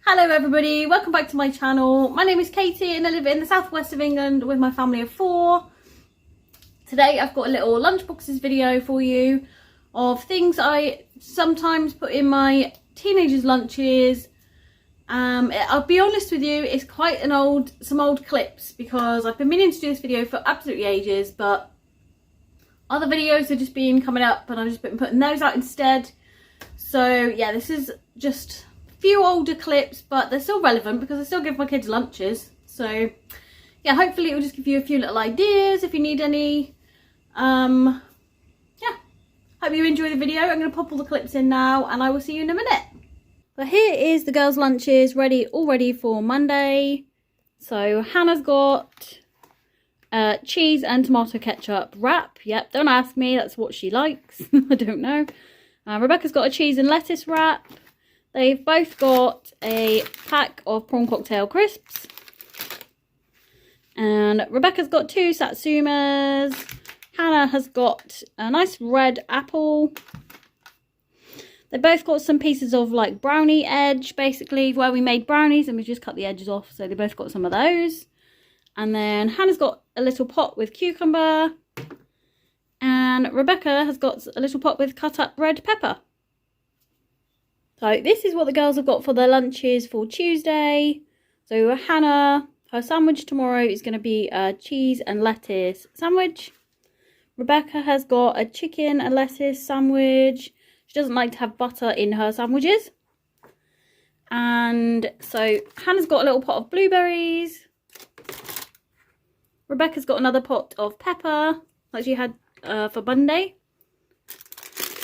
Hello everybody, welcome back to my channel. My name is Katie and I live in the southwest of England with my family of 4. Today I've got a little lunchboxes video for you of things I sometimes put in my teenagers' lunches. I'll be honest with you, it's quite some old clips because I've been meaning to do this video for absolutely ages, but other videos have just been coming up and I've just been putting those out instead. So yeah, this is just few older clips, but they're still relevant because I still give my kids lunches. So yeah, hopefully it will just give you a few little ideas if you need any. Yeah, hope you enjoy the video. I'm going to pop all the clips in now and I will see you in a minute. So here is the girls' lunches all ready for Monday. So Hannah's got cheese and tomato ketchup wrap. Yep, don't ask me, that's what she likes. I don't know. Rebecca's got a cheese and lettuce wrap. They've both got a pack of prawn cocktail crisps. And Rebecca's got 2 satsumas. Hannah has got a nice red apple. They both got some pieces of like brownie edge, basically, where we made brownies and we just cut the edges off. So they both got some of those. And then Hannah's got a little pot with cucumber. And Rebecca has got a little pot with cut up red pepper. So this is what the girls have got for their lunches for Tuesday. So Hannah, her sandwich tomorrow is going to be a cheese and lettuce sandwich. Rebecca has got a chicken and lettuce sandwich. She doesn't like to have butter in her sandwiches. And so Hannah's got a little pot of blueberries. Rebecca's got another pot of pepper like she had for Monday.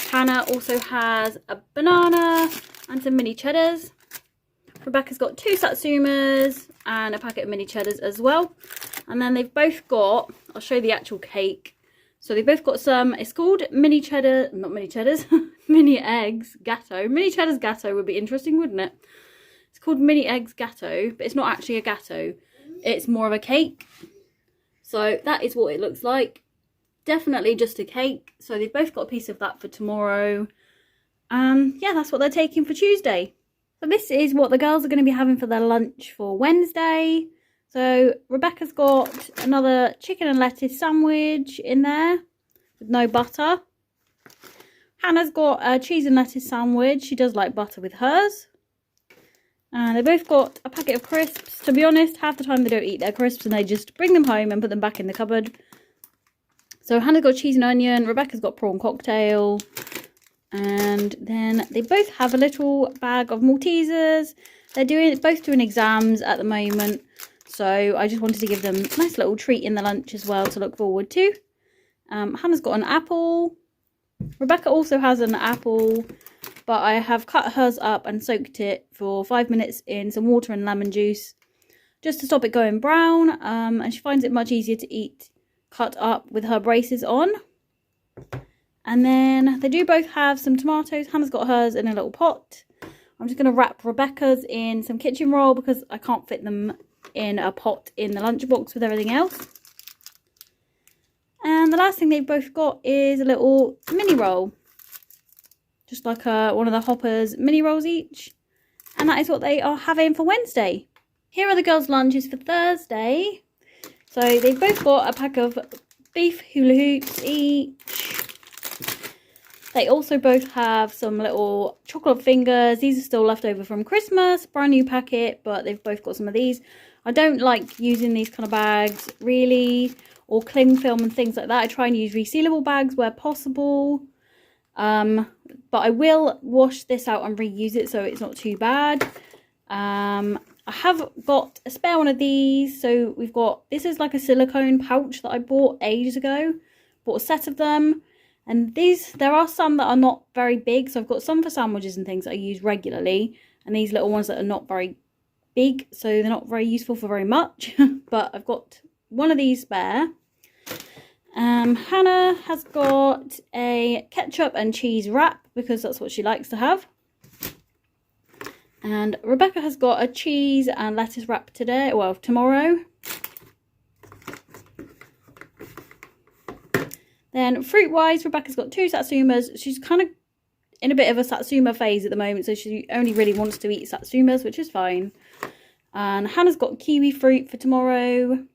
Hannah also has a banana and some mini cheddars. Rebecca's got 2 satsumas and a packet of mini cheddars as well. And then they've both got, I'll show you the actual cake. So they've both got some, it's called mini cheddar, not mini cheddars, mini eggs gatto. Mini cheddars gatto would be interesting, wouldn't it? It's called mini eggs gatto, but it's not actually a gatto. It's more of a cake. So that is what it looks like. Definitely just a cake. So they've both got a piece of that for tomorrow. Yeah, that's what they're taking for Tuesday. So this is what the girls are going to be having for their lunch for Wednesday. So Rebecca's got another chicken and lettuce sandwich in there with no butter. Hannah's got a cheese and lettuce sandwich. She does like butter with hers. And they both got a packet of crisps. To be honest, half the time they don't eat their crisps and they just bring them home and put them back in the cupboard. So Hannah's got cheese and onion, Rebecca's got prawn cocktail, and then they both have a little bag of Maltesers. They're both doing exams at the moment, so I just wanted to give them a nice little treat in the lunch as well to look forward to. Hannah's got an apple. Rebecca also has an apple, but I have cut hers up and soaked it for 5 minutes in some water and lemon juice just to stop it going brown, and she finds it much easier to eat cut up with her braces on. And then they do both have some tomatoes. Hannah's got hers in a little pot. I'm just going to wrap Rebecca's in some kitchen roll because I can't fit them in a pot in the lunchbox with everything else. And the last thing they've both got is a little mini roll, just like one of the Hoppers mini rolls each. And that is what they are having for Wednesday. Here are the girls' lunches for Thursday. So they've both got a pack of beef hula hoops each. They also both have some little chocolate fingers. These are still left over from Christmas. Brand new packet, but they've both got some of these. I don't like using these kind of bags, really, or cling film and things like that. I try and use resealable bags where possible. But I will wash this out and reuse it so it's not too bad. I have got a spare one of these. So we've got, this is like a silicone pouch that I bought ages ago. Bought a set of them. And these, there are some that are not very big. So I've got some for sandwiches and things that I use regularly. And these little ones that are not very big. So they're not very useful for very much. But I've got one of these spare. Hannah has got a ketchup and cheese wrap because that's what she likes to have. And Rebecca has got a cheese and lettuce wrap today, well, tomorrow. Then fruit-wise, Rebecca's got 2 satsumas. She's kind of in a bit of a Satsuma phase at the moment, so she only really wants to eat Satsumas, which is fine. And Hannah's got kiwi fruit for tomorrow.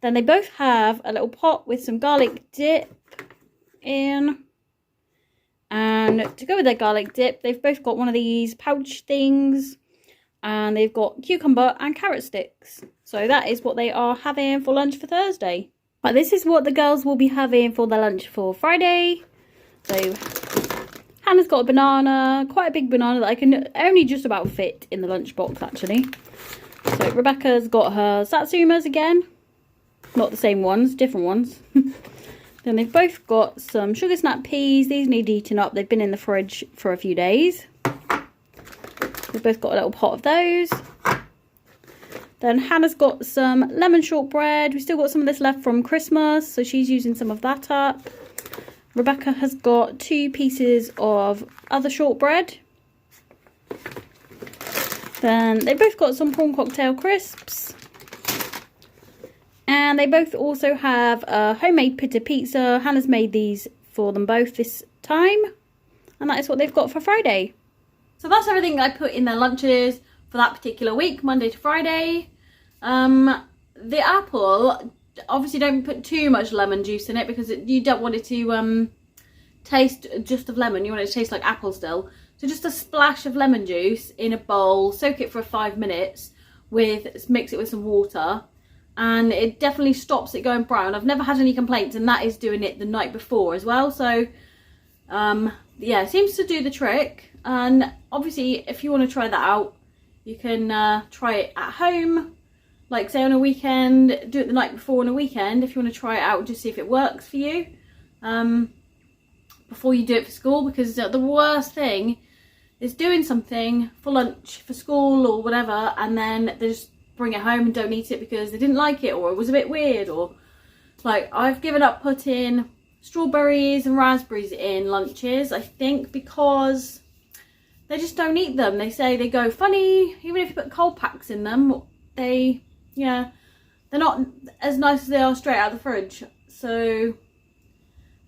Then they both have a little pot with some garlic dip in. And to go with their garlic dip, they've both got one of these pouch things. And they've got cucumber and carrot sticks. So that is what they are having for lunch for Thursday. But this is what the girls will be having for their lunch for Friday. So Hannah's got a banana, quite a big banana that I can only just about fit in the lunchbox actually. So Rebecca's got her Satsumas again. Not the same ones, different ones. Then they've both got some sugar snap peas. These need eating up. They've been in the fridge for a few days. We've both got a little pot of those. Then Hannah's got some lemon shortbread. We've still got some of this left from Christmas, so she's using some of that up. Rebecca has got 2 pieces of other shortbread. Then they both got some prawn cocktail crisps. And they both also have a homemade pita pizza. Hannah's made these for them both this time. And that is what they've got for Friday. So that's everything I put in their lunches for that particular week, Monday to Friday. The apple, obviously don't put too much lemon juice in it because you don't want it to taste just of lemon. You want it to taste like apple still. So just a splash of lemon juice in a bowl, soak it for 5 minutes, mix it with some water. And it definitely stops it going brown. I've never had any complaints, and that is doing it the night before as well. So, yeah, it seems to do the trick. And obviously, if you want to try that out, you can try it at home. Like, say, on a weekend, do it the night before on a weekend. If you want to try it out, just see if it works for you. Before you do it for school. Because the worst thing is doing something for lunch, for school or whatever, and then they just bring it home and don't eat it because they didn't like it, or it was a bit weird, or like I've given up putting strawberries and raspberries in lunches, I think, because they just don't eat them. They say they go funny. Even if you put cold packs in them, they're not as nice as they are straight out of the fridge. So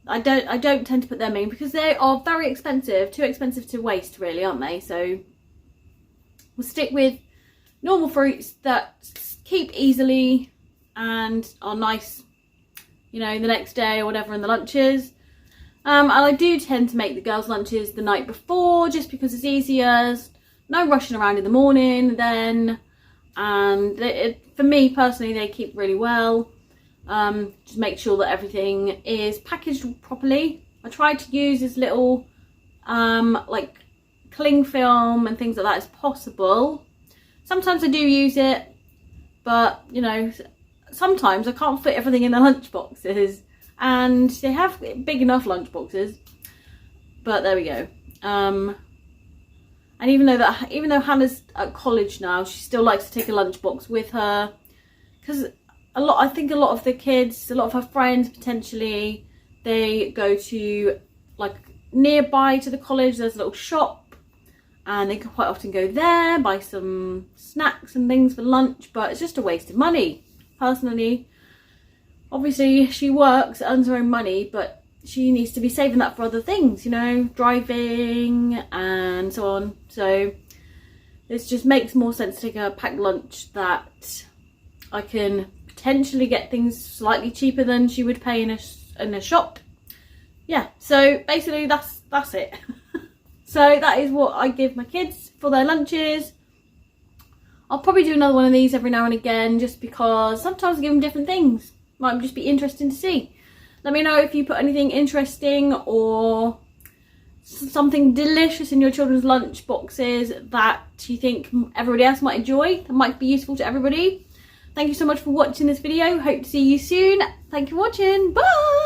I don't tend to put them in because they are very expensive, too expensive to waste really, aren't they? So we'll stick with normal fruits that keep easily and are nice, you know, the next day or whatever in the lunches. And I do tend to make the girls' lunches the night before just because it's easier. No rushing around in the morning then. And for me personally, they keep really well. Just make sure that everything is packaged properly. I try to use as little like cling film and things like that as possible. Sometimes I do use it, but you know, sometimes I can't fit everything in the lunch boxes, and they have big enough lunch boxes. But there we go. And even though Hannah's at college now, she still likes to take a lunchbox with her because I think a lot of the kids, a lot of her friends potentially, they go to like nearby to the college. There's a little shop. And they can quite often go there, buy some snacks and things for lunch, but it's just a waste of money, personally. Obviously, she works, earns her own money, but she needs to be saving that for other things, you know, driving and so on. So it just makes more sense to take a packed lunch that I can potentially get things slightly cheaper than she would pay in a shop. Yeah, so basically that's it. So that is what I give my kids for their lunches. I'll probably do another one of these every now and again just because sometimes I give them different things. Might just be interesting to see. Let me know if you put anything interesting or something delicious in your children's lunch boxes that you think everybody else might enjoy, that might be useful to everybody. Thank you so much for watching this video. Hope to see you soon. Thank you for watching. Bye!